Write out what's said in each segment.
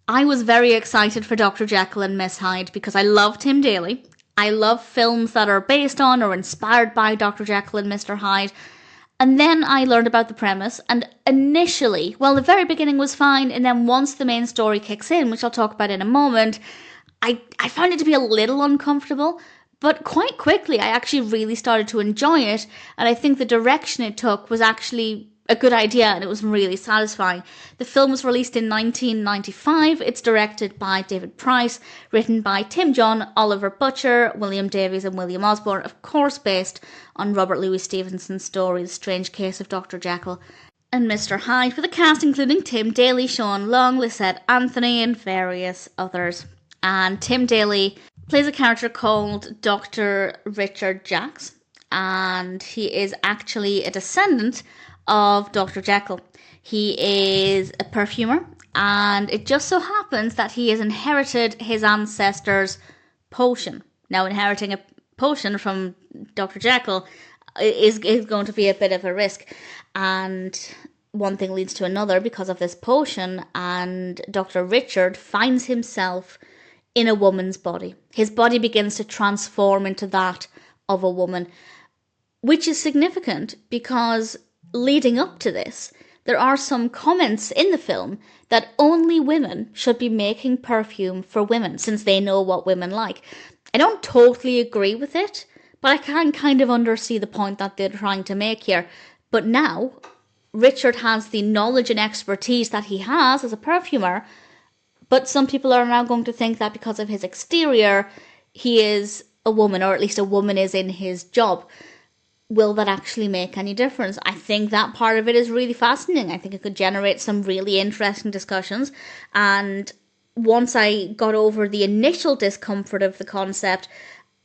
I was very excited for Dr. Jekyll and Miss Hyde because I love Tim Daly. I love films that are based on or inspired by Dr. Jekyll and Mr. Hyde. And then I learned about the premise, and initially, well, the very beginning was fine, and then once the main story kicks in, which I'll talk about in a moment, I found it to be a little uncomfortable, but quite quickly I actually really started to enjoy it, and I think the direction it took was actually a good idea, and it was really satisfying. The film was released in 1995. It's directed by David Price, written by Tim John, Oliver Butcher, William Davies and William Osborne, of course based on Robert Louis Stevenson's story, The Strange Case of Dr. Jekyll and Mr. Hyde, with a cast including Tim Daly, Sean Long, Lysette Anthony and various others. And Tim Daly plays a character called Dr. Richard Jacks, and he is actually a descendant of Dr. Jekyll. He is a perfumer, and it just so happens that he has inherited his ancestors' potion. Now, inheriting a potion from Dr. Jekyll is going to be a bit of a risk, and one thing leads to another because of this potion, and Dr. Richard finds himself in a woman's body. His body begins to transform into that of a woman, which is significant because leading up to this, there are some comments in the film that only women should be making perfume for women, since they know what women like. I don't totally agree with it, but I can kind of undersee the point that they're trying to make here. But now, Richard has the knowledge and expertise that he has as a perfumer, but some people are now going to think that because of his exterior, he is a woman, or at least a woman is in his job. Will that actually make any difference? I think that part of it is really fascinating. I think it could generate some really interesting discussions. And once I got over the initial discomfort of the concept,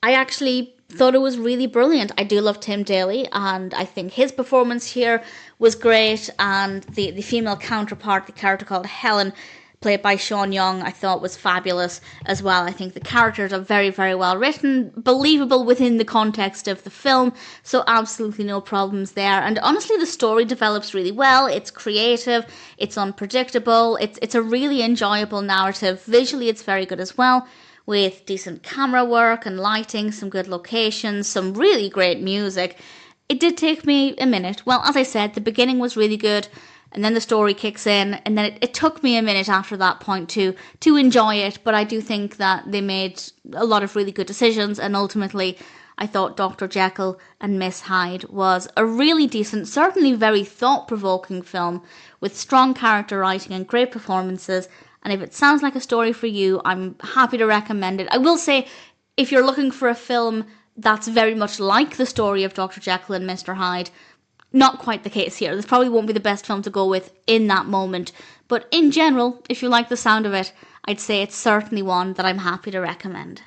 I actually thought it was really brilliant. I do love Tim Daly, and I think his performance here was great. And the female counterpart, the character called Helen, played by Sean Young, I thought was fabulous as well. I think the characters are very, very well written, believable within the context of the film, so absolutely no problems there. And honestly, the story develops really well. It's creative, it's unpredictable, it's a really enjoyable narrative. Visually, it's very good as well, with decent camera work and lighting, some good locations, some really great music. It did take me a minute. Well, as I said, the beginning was really good, and then the story kicks in, and then it took me a minute after that point to enjoy it, but I do think that they made a lot of really good decisions, and ultimately I thought Dr. Jekyll and Miss Hyde was a really decent, certainly very thought-provoking film, with strong character writing and great performances, and if it sounds like a story for you, I'm happy to recommend it. I will say, if you're looking for a film that's very much like the story of Dr. Jekyll and Mr. Hyde, not quite the case here. This probably won't be the best film to go with in that moment. But in general, if you like the sound of it, I'd say it's certainly one that I'm happy to recommend.